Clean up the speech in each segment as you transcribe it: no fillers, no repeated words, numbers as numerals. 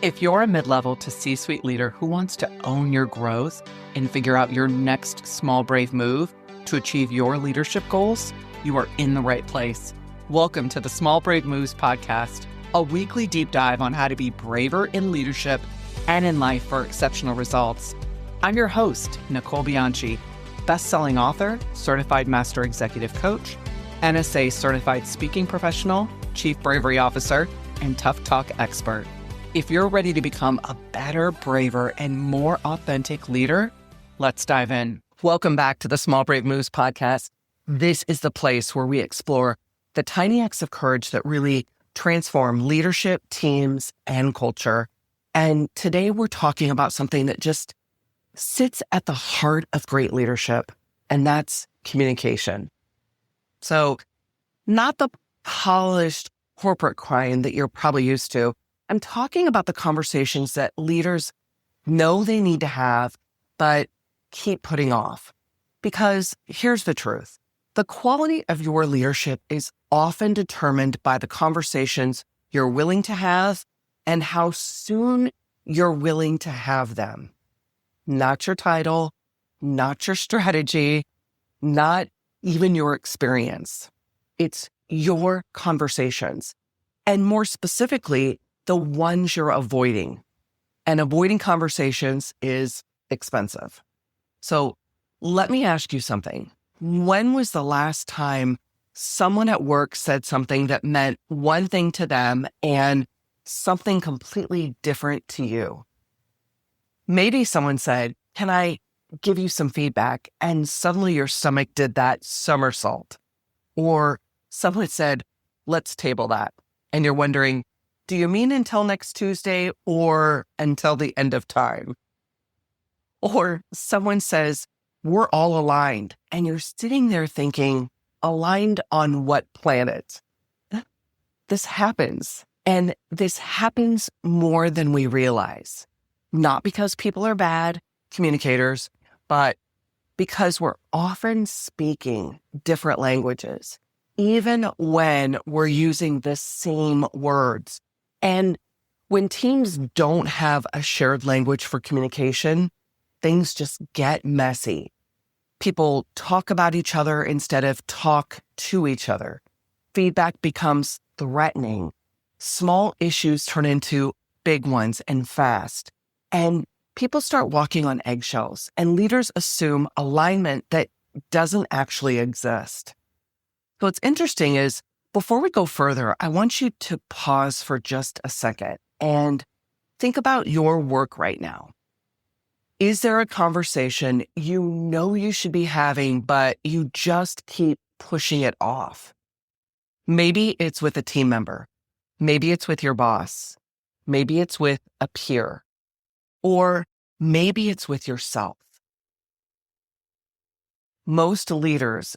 If you're a mid-level to C-suite leader who wants to own your growth and figure out your next small, brave move to achieve your leadership goals, you are in the right place. Welcome to the Small Brave Moves podcast, a weekly deep dive on how to be braver in leadership and in life for exceptional results. I'm your host, Nicole Bianchi, best-selling author, certified master executive coach, NSA certified speaking professional, chief bravery officer, and tough talk expert. If you're ready to become a better, braver, and more authentic leader, let's dive in. Welcome back to the Small Brave Moves podcast. This is the place where we explore the tiny acts of courage that really transform leadership, teams, and culture. And today we're talking about something that just sits at the heart of great leadership, and that's communication. So not the polished corporate grind that you're probably used to. I'm talking about the conversations that leaders know they need to have, but keep putting off. Because here's the truth. The quality of your leadership is often determined by the conversations you're willing to have and how soon you're willing to have them. Not your title, not your strategy, not even your experience. It's your conversations. And more specifically, the ones you're avoiding. And avoiding conversations is expensive. So let me ask you something. When was the last time someone at work said something that meant one thing to them and something completely different to you? Maybe someone said, "Can I give you some feedback?" And suddenly your stomach did that somersault. Or someone said, "Let's table that." And you're wondering, do you mean until next Tuesday or until the end of time? Or someone says, "We're all aligned." And you're sitting there thinking, aligned on what planet? This happens. And this happens more than we realize. Not because people are bad communicators, but because we're often speaking different languages, even when we're using the same words. And when teams don't have a shared language for communication, things just get messy. People talk about each other instead of talk to each other. Feedback becomes threatening. Small issues turn into big ones and fast. And people start walking on eggshells, and leaders assume alignment that doesn't actually exist. So what's interesting is, before we go further, I want you to pause for just a second and think about your work right now. Is there a conversation you know you should be having, but you just keep pushing it off? Maybe it's with a team member. Maybe it's with your boss. Maybe it's with a peer. Or maybe it's with yourself. Most leaders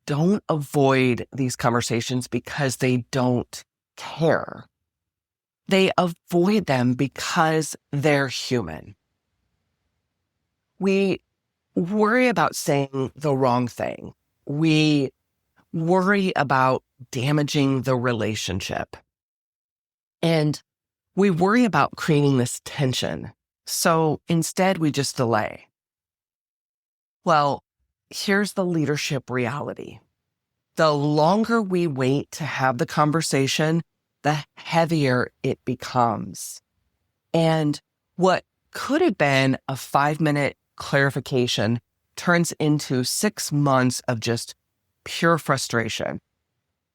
don't avoid these conversations because they don't care. They avoid them because they're human. We worry about saying the wrong thing. We worry about damaging the relationship. And we worry about creating this tension. So instead, we just delay. Well, here's the leadership reality. The longer we wait to have the conversation, the heavier it becomes. And what could have been a 5-minute clarification turns into 6 months of just pure frustration.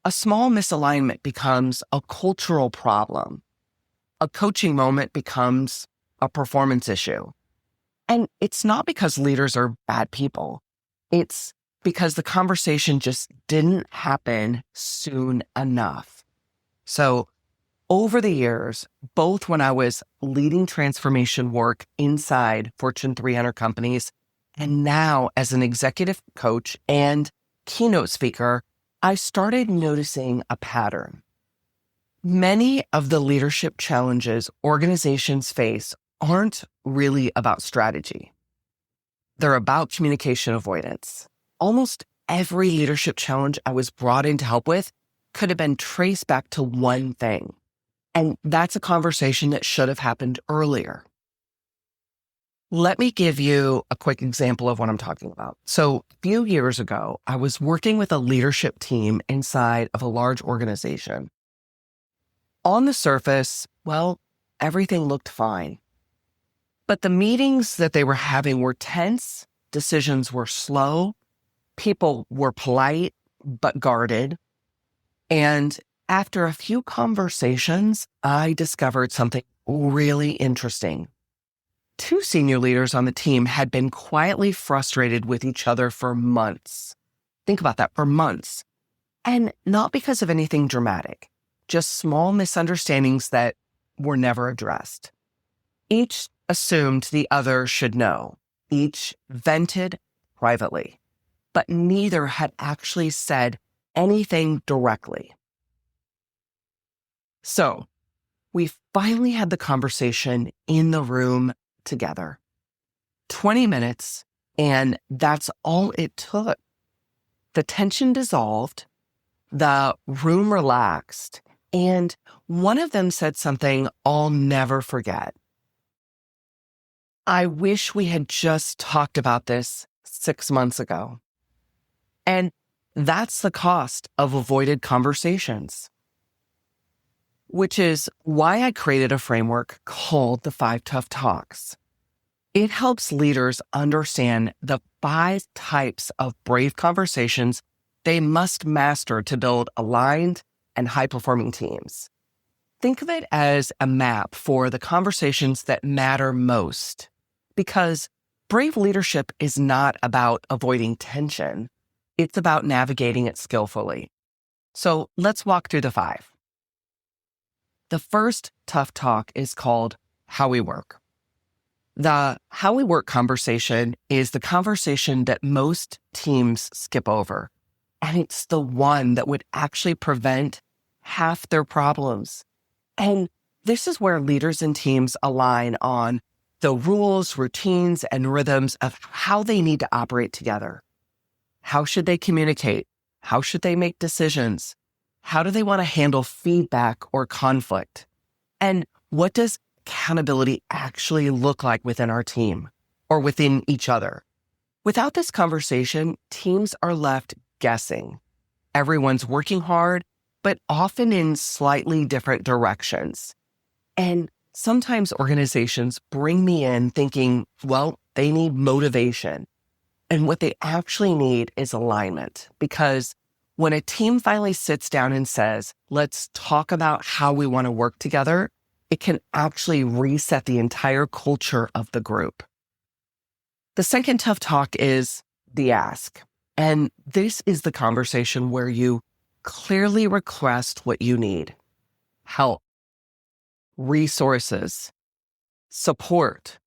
A small misalignment becomes a cultural problem. A coaching moment becomes a performance issue. And it's not because leaders are bad people. It's because the conversation just didn't happen soon enough. So over the years, both when I was leading transformation work inside Fortune 300 companies, and now as an executive coach and keynote speaker, I started noticing a pattern. Many of the leadership challenges organizations face aren't really about strategy. They're about communication avoidance. Almost every leadership challenge I was brought in to help with could have been traced back to one thing: And that's a conversation that should have happened earlier. Let me give you a quick example of what I'm talking about. So a few years ago, I was working with a leadership team inside of a large organization. On the surface, well, everything looked fine. But the meetings that they were having were tense, decisions were slow, people were polite but guarded. And after a few conversations, I discovered something really interesting. Two senior leaders on the team had been quietly frustrated with each other for months. Think about that, for months. And not because of anything dramatic, just small misunderstandings that were never addressed. Each assumed the other should know. Each vented privately, but neither had actually said anything directly. So we finally had the conversation in the room together. 20 minutes, and that's all it took. The tension dissolved, the room relaxed, and one of them said something I'll never forget. I wish we had just talked about this 6 months ago. And that's the cost of avoided conversations, which is why I created a framework called the 5 Tough Talks. It helps leaders understand the 5 types of brave conversations they must master to build aligned and high-performing teams. Think of it as a map for the conversations that matter most, because brave leadership is not about avoiding tension. It's about navigating it skillfully. So let's walk through the 5. The first tough talk is called How We Work. The how we work conversation is the conversation that most teams skip over. And it's the one that would actually prevent half their problems. And this is where leaders and teams align on the rules, routines, and rhythms of how they need to operate together. How should they communicate? How should they make decisions? How do they want to handle feedback or conflict? And what does accountability actually look like within our team or within each other? Without this conversation, teams are left guessing. Everyone's working hard, but often in slightly different directions. And sometimes organizations bring me in thinking, well, they need motivation. And what they actually need is alignment, because when a team finally sits down and says, let's talk about how we want to work together, it can actually reset the entire culture of the group. The second tough talk is the ask. And this is the conversation where you clearly request what you need: help, resources, support.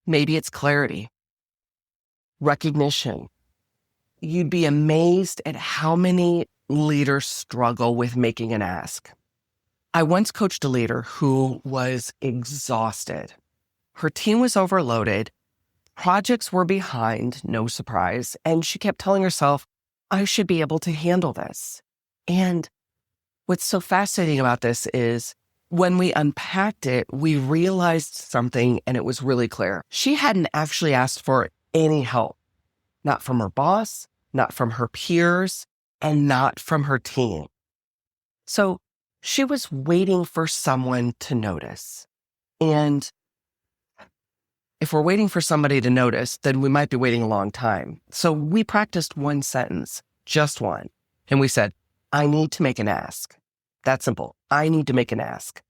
Maybe it's clarity, recognition. You'd be amazed at how many leaders struggle with making an ask. I once coached a leader who was exhausted. Her team was overloaded. Projects were behind, no surprise. And she kept telling herself, I should be able to handle this. And what's so fascinating about this is when we unpacked it, we realized something, and it was really clear. She hadn't actually asked for any help, not from her boss, not from her peers, and not from her team. So she was waiting for someone to notice. And if we're waiting for somebody to notice, then we might be waiting a long time. So we practiced one sentence, just one. And we said, I need to make an ask. That's simple. I need to make an ask.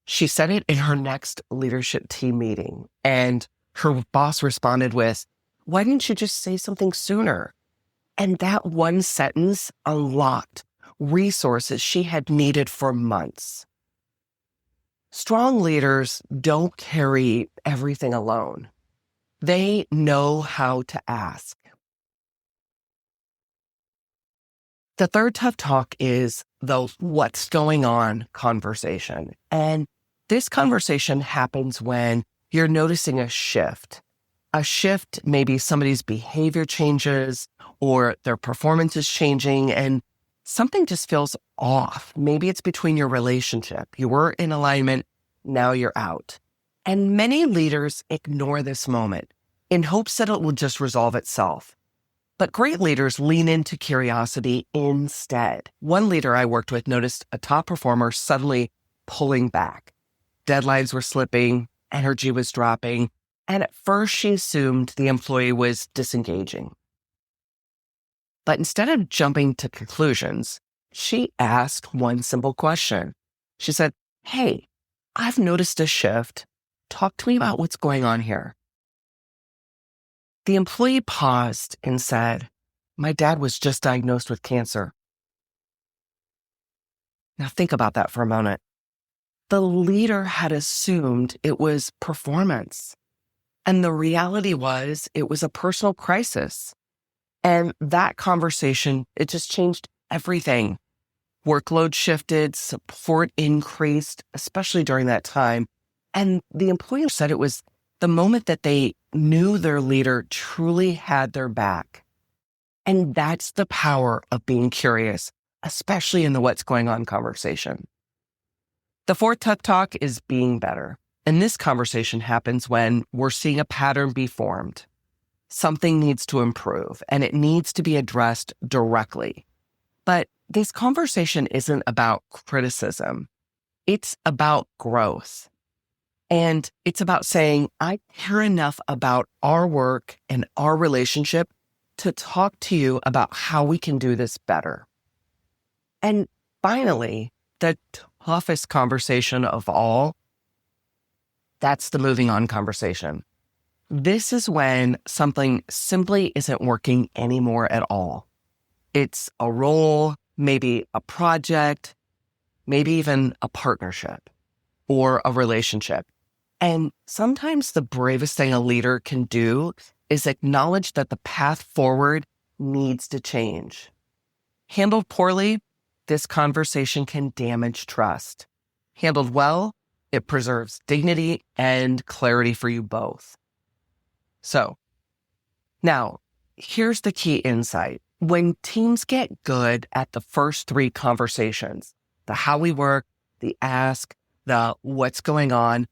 She said it in her next leadership team meeting. And her boss responded with, why didn't you just say something sooner? And that one sentence unlocked resources she had needed for months. Strong leaders don't carry everything alone. They know how to ask. The third tough talk is the what's going on conversation. And this conversation happens when you're noticing a shift. A shift, maybe somebody's behavior changes or their performance is changing, and something just feels off. Maybe it's between your relationship. You were in alignment, now you're out. And many leaders ignore this moment in hopes that it will just resolve itself. But great leaders lean into curiosity instead. One leader I worked with noticed a top performer suddenly pulling back. Deadlines were slipping, energy was dropping, and at first she assumed the employee was disengaging. But instead of jumping to conclusions, she asked one simple question. She said, "Hey, I've noticed a shift. Talk to me about what's going on here." The employee paused and said, "My dad was just diagnosed with cancer." Now think about that for a moment. The leader had assumed it was performance. And the reality was it was a personal crisis. And that conversation, it just changed everything. Workload shifted, support increased, especially during that time. And the employer said it was the moment that they knew their leader truly had their back. And that's the power of being curious, especially in the what's going on conversation. The fourth tough talk is being better. And this conversation happens when we're seeing a pattern be formed. Something needs to improve, and it needs to be addressed directly. But this conversation isn't about criticism. It's about growth. And it's about saying, I care enough about our work and our relationship to talk to you about how we can do this better. And finally, the toughest conversation of all, that's the moving on conversation. This is when something simply isn't working anymore at all. It's a role, maybe a project, maybe even a partnership or a relationship. And sometimes the bravest thing a leader can do is acknowledge that the path forward needs to change. Handled poorly, this conversation can damage trust. Handled well, it preserves dignity and clarity for you both. So, now, here's the key insight. When teams get good at the first three conversations, the how we work, the ask, the what's going on,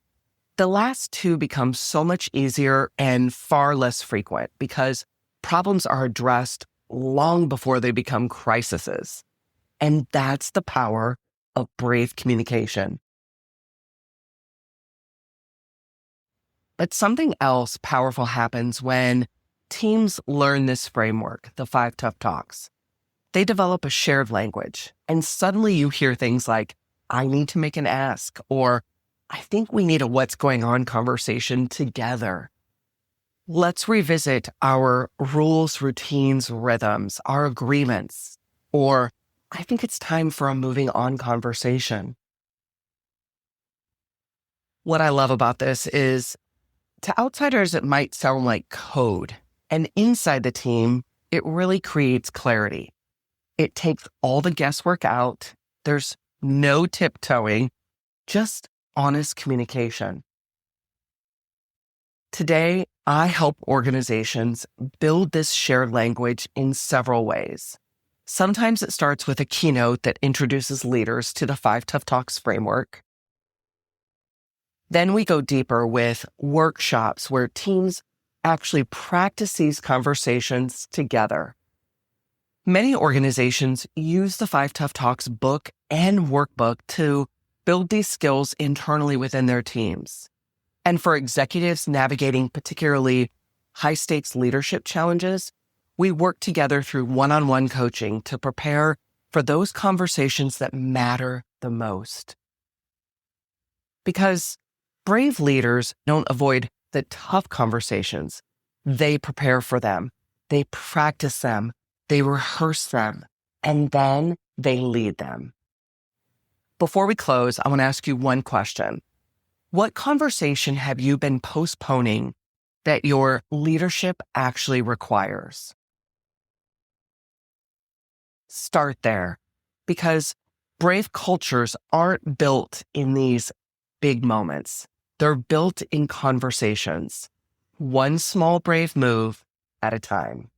the last two become so much easier and far less frequent because problems are addressed long before they become crises. And that's the power of brave communication. But something else powerful happens when teams learn this framework, the 5 tough talks. They develop a shared language, and suddenly you hear things like, I need to make an ask, or I think we need a what's going on conversation together. Let's revisit our rules, routines, rhythms, our agreements, or I think it's time for a moving on conversation. What I love about this is, to outsiders, it might sound like code. And inside the team, it really creates clarity. It takes all the guesswork out. There's no tiptoeing, just honest communication. Today, I help organizations build this shared language in several ways. Sometimes it starts with a keynote that introduces leaders to the 5 Tough Talks framework. Then we go deeper with workshops where teams actually practice these conversations together. Many organizations use the 5 Tough Talks book and workbook to build these skills internally within their teams. And for executives navigating particularly high-stakes leadership challenges, we work together through one-on-one coaching to prepare for those conversations that matter the most. Because brave leaders don't avoid the tough conversations. They prepare for them. They practice them. They rehearse them. And then they lead them. Before we close, I want to ask you one question. What conversation have you been postponing that your leadership actually requires? Start there, because brave cultures aren't built in these big moments. They're built in conversations, one small brave move at a time.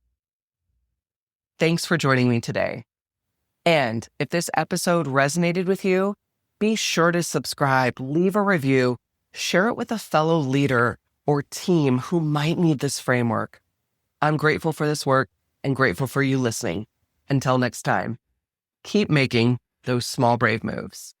Thanks for joining me today. And if this episode resonated with you, be sure to subscribe, leave a review, share it with a fellow leader or team who might need this framework. I'm grateful for this work and grateful for you listening. Until next time, keep making those small, brave moves.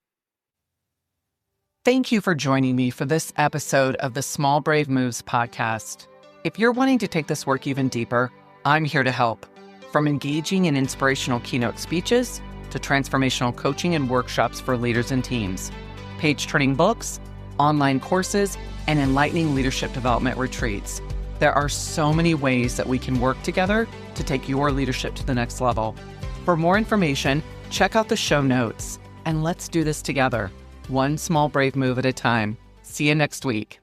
Thank you for joining me for this episode of the Small Brave Moves podcast. If you're wanting to take this work even deeper, I'm here to help. From engaging in inspirational keynote speeches to transformational coaching and workshops for leaders and teams, page-turning books, online courses, and enlightening leadership development retreats. There are so many ways that we can work together to take your leadership to the next level. For more information, check out the show notes, and let's do this together, one small brave move at a time. See you next week.